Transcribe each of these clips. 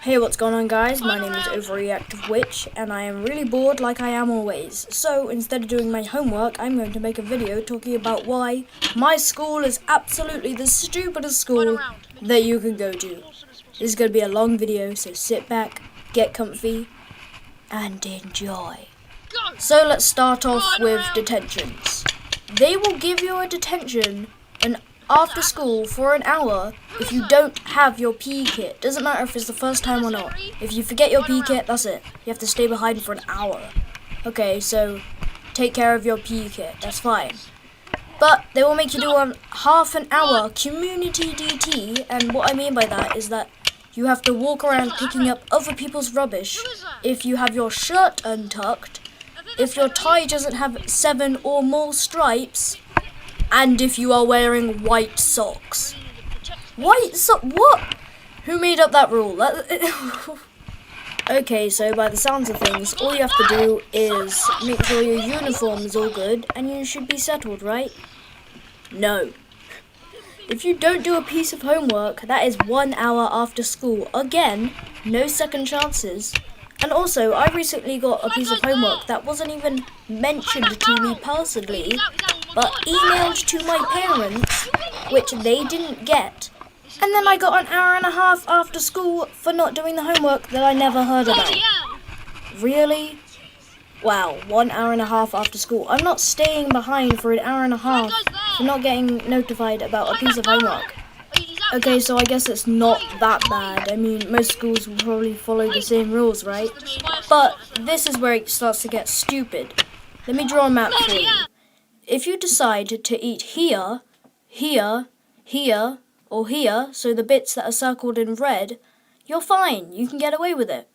Hey, what's going on, guys? My name is Overreactive Witch, and I am really bored like I am always. So, instead of doing my homework, I'm going to make a video talking about why my school is absolutely the stupidest school that you can go to. This is going to be a long video, so sit back, get comfy, and enjoy. So, let's start off with detentions. They will give you a detention after school for an hour if you don't have your PE kit. Doesn't matter if it's the first time or not. If you forget your PE kit, that's it. You have to stay behind for an hour. Okay, so take care of your PE kit. That's fine. But they will make you do a half an hour community DT, and what I mean by that is that you have to walk around picking up other people's rubbish if you have your shirt untucked, if your tie doesn't have 7 or more stripes, and if you are wearing white socks. White sock? What? Who made up that rule? Okay, so by the sounds of things, all you have to do is make sure your uniform is all good, and you should be settled, right? No. If you don't do a piece of homework, that is 1 hour after school. Again, no second chances. And also, I recently got a piece of homework that wasn't even mentioned to me personally, but emailed to my parents, which they didn't get. And then I got an hour and a half after school for not doing the homework that I never heard about. Really? Wow, 1 hour and a half after school. I'm not staying behind for an hour and a half for not getting notified about a piece of homework. Okay, so I guess it's not that bad. I mean, most schools will probably follow the same rules, right? But this is where it starts to get stupid. Let me draw a map for you. If you decide to eat here, here, here, or here, so the bits that are circled in red, you're fine. You can get away with it.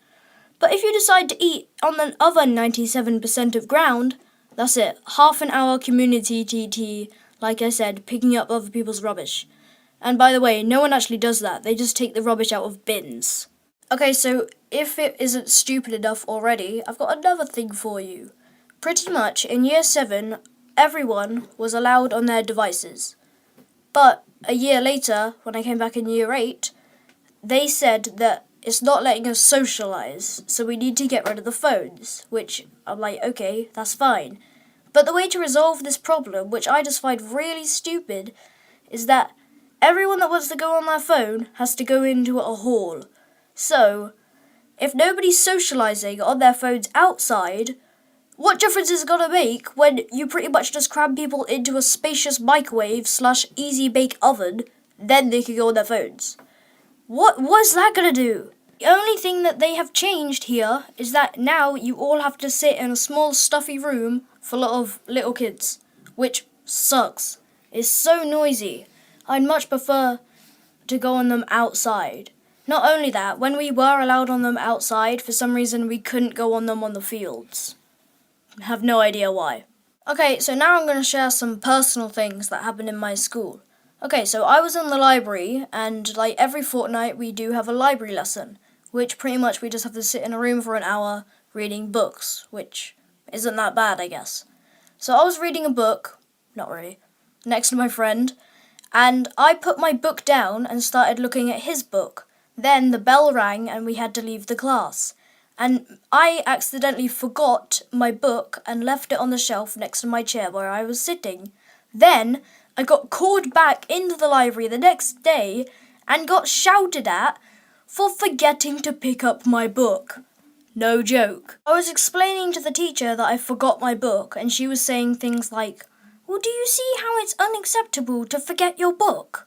But if you decide to eat on the other 97% of ground, that's it. Half an hour community TT, like I said, picking up other people's rubbish. And by the way, no one actually does that. They just take the rubbish out of bins. Okay, so if it isn't stupid enough already, I've got another thing for you. Pretty much, in year 7, everyone was allowed on their devices. But a year later, when I came back in year 8, they said that it's not letting us socialize, so we need to get rid of the phones, which I'm like, okay, that's fine. But the way to resolve this problem, which I just find really stupid, is that everyone that wants to go on their phone has to go into a hall. So, if nobody's socializing on their phones outside, what difference is it going to make when you pretty much just cram people into a spacious microwave / easy bake oven, then they can go on their phones? What's that going to do? The only thing that they have changed here is that now you all have to sit in a small stuffy room full of little kids, which sucks. It's so noisy. I'd much prefer to go on them outside. Not only that, when we were allowed on them outside, for some reason we couldn't go on them on the fields. I have no idea why. Okay, so now I'm going to share some personal things that happened in my school. Okay, so I was in the library, and like every fortnight we do have a library lesson, which pretty much we just have to sit in a room for an hour reading books, which isn't that bad, I guess. So I was reading a book, not really, next to my friend, and I put my book down and started looking at his book. Then the bell rang and we had to leave the class. And I accidentally forgot my book and left it on the shelf next to my chair where I was sitting. Then I got called back into the library the next day and got shouted at for forgetting to pick up my book. No joke. I was explaining to the teacher that I forgot my book, and she was saying things like, "Well, do you see how it's unacceptable to forget your book?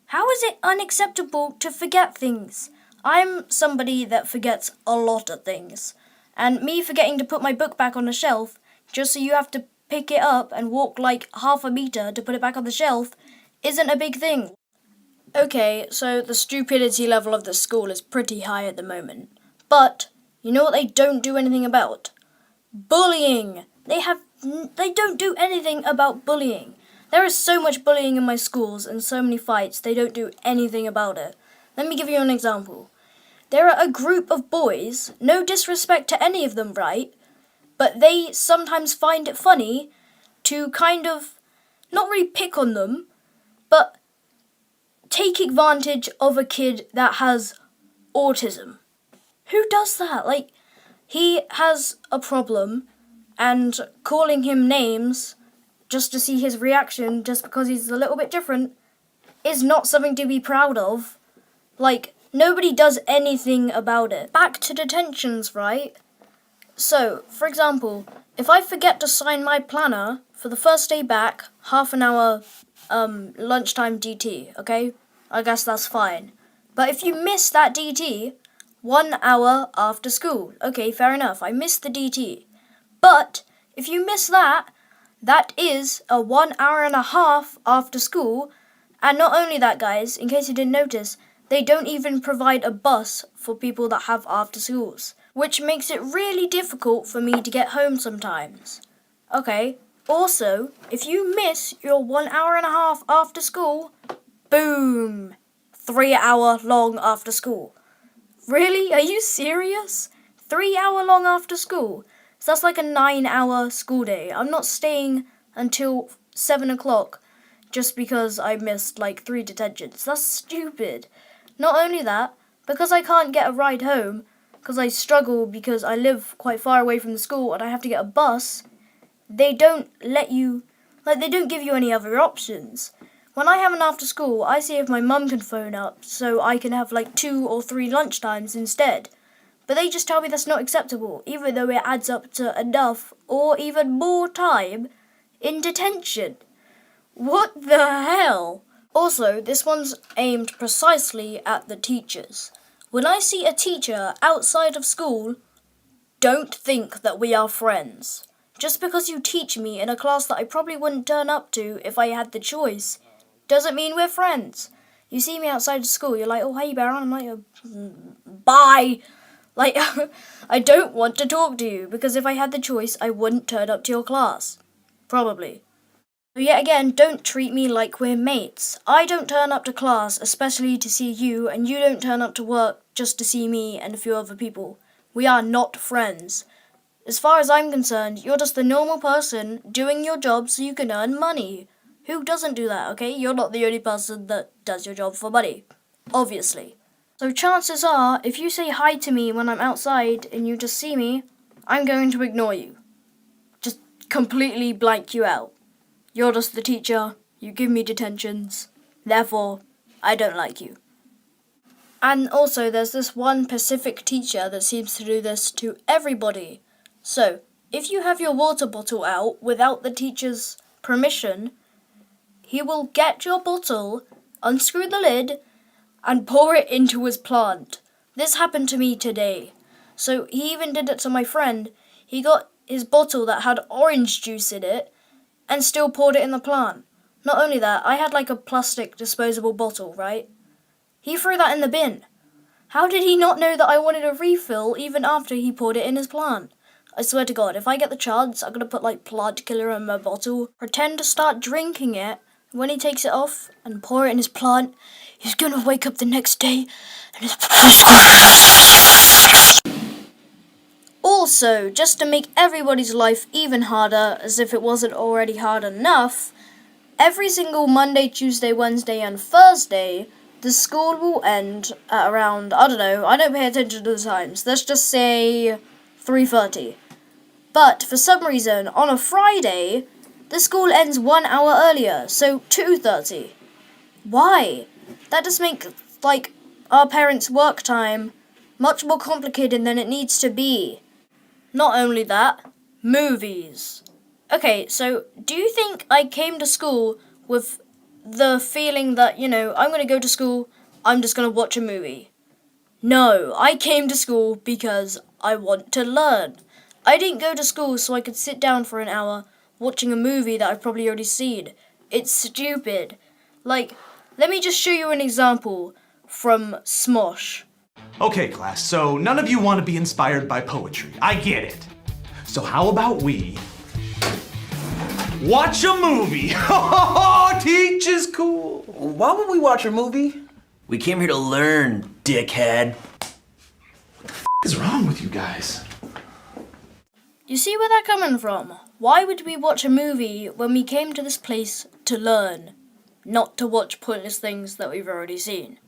How is it unacceptable to forget things? I'm somebody that forgets a lot of things. And me forgetting to put my book back on the shelf, just so you have to pick it up and walk like half a meter to put it back on the shelf, isn't a big thing." Okay, so the stupidity level of the school is pretty high at the moment. But, you know what they don't do anything about? Bullying! They don't do anything about bullying. There is so much bullying in my schools and so many fights, they don't do anything about it. Let me give you an example. There are a group of boys, no disrespect to any of them, right? But they sometimes find it funny to kind of, not really pick on them, but take advantage of a kid that has autism. Who does that? Like, he has a problem, and calling him names just to see his reaction just because he's a little bit different is not something to be proud of. Like, nobody does anything about it. Back to detentions, right? So, for example, if I forget to sign my planner for the first day back, half an hour lunchtime DT, okay? I guess that's fine. But if you miss that DT, 1 hour after school, okay, fair enough, I missed the DT. But if you miss that, that is a 1 hour and a half after school. And not only that, guys, in case you didn't notice, they don't even provide a bus for people that have after schools, which makes it really difficult for me to get home sometimes. Okay, also, if you miss your 1 hour and a half after school, boom, 3 hour long after school. Really? Are you serious? 3 hour long after school? So that's like a 9 hour school day. I'm not staying until 7 o'clock just because I missed like 3 detentions. That's stupid. Not only that, because I can't get a ride home, because I struggle because I live quite far away from the school and I have to get a bus, they don't let you, like they don't give you any other options. When I have an after school, I see if my mum can phone up so I can have like 2 or 3 lunchtimes instead. But they just tell me that's not acceptable, even though it adds up to enough or even more time in detention. What the hell? Also, this one's aimed precisely at the teachers. When I see a teacher outside of school, don't think that we are friends. Just because you teach me in a class that I probably wouldn't turn up to if I had the choice, doesn't mean we're friends. You see me outside of school, you're like, oh, hey, Baron, I'm like, bye. Like, I don't want to talk to you, because if I had the choice, I wouldn't turn up to your class. Probably. So yet again, don't treat me like we're mates. I don't turn up to class especially to see you, and you don't turn up to work just to see me and a few other people. We are not friends. As far as I'm concerned, you're just a normal person doing your job so you can earn money. Who doesn't do that, okay? You're not the only person that does your job for money. Obviously. So chances are, if you say hi to me when I'm outside and you just see me, I'm going to ignore you. Just completely blank you out. You're just the teacher, you give me detentions, therefore, I don't like you. And also, there's this one Pacific teacher that seems to do this to everybody. So, if you have your water bottle out without the teacher's permission, he will get your bottle, unscrew the lid, and pour it into his plant. This happened to me today. So, he even did it to my friend. He got his bottle that had orange juice in it, and still poured it in the plant. Not only that, I had like a plastic disposable bottle, right? He threw that in the bin. How did he not know that I wanted a refill even after he poured it in his plant? I swear to God, if I get the chance, I'm gonna put like plant killer in my bottle, pretend to start drinking it. When he takes it off and pour it in his plant, he's gonna wake up the next day and his Also, just to make everybody's life even harder, as if it wasn't already hard enough, every single Monday, Tuesday, Wednesday, and Thursday, the school will end at around, I don't know, I don't pay attention to the times, let's just say 3:30. But for some reason, on a Friday, the school ends 1 hour earlier, so 2:30. Why? That just makes, like, our parents' work time much more complicated than it needs to be. Not only that, movies. Okay, so do you think I came to school with the feeling that, I'm going to go to school, I'm just going to watch a movie? No, I came to school because I want to learn. I didn't go to school so I could sit down for an hour watching a movie that I've probably already seen. It's stupid. Like, let me just show you an example from Smosh. Okay, class, so none of you want to be inspired by poetry. I get it. So how about we watch a movie? Teach is cool. Why would we watch a movie? We came here to learn, dickhead. What is wrong with you guys? You see where they're coming from? Why would we watch a movie when we came to this place to learn, not to watch pointless things that we've already seen?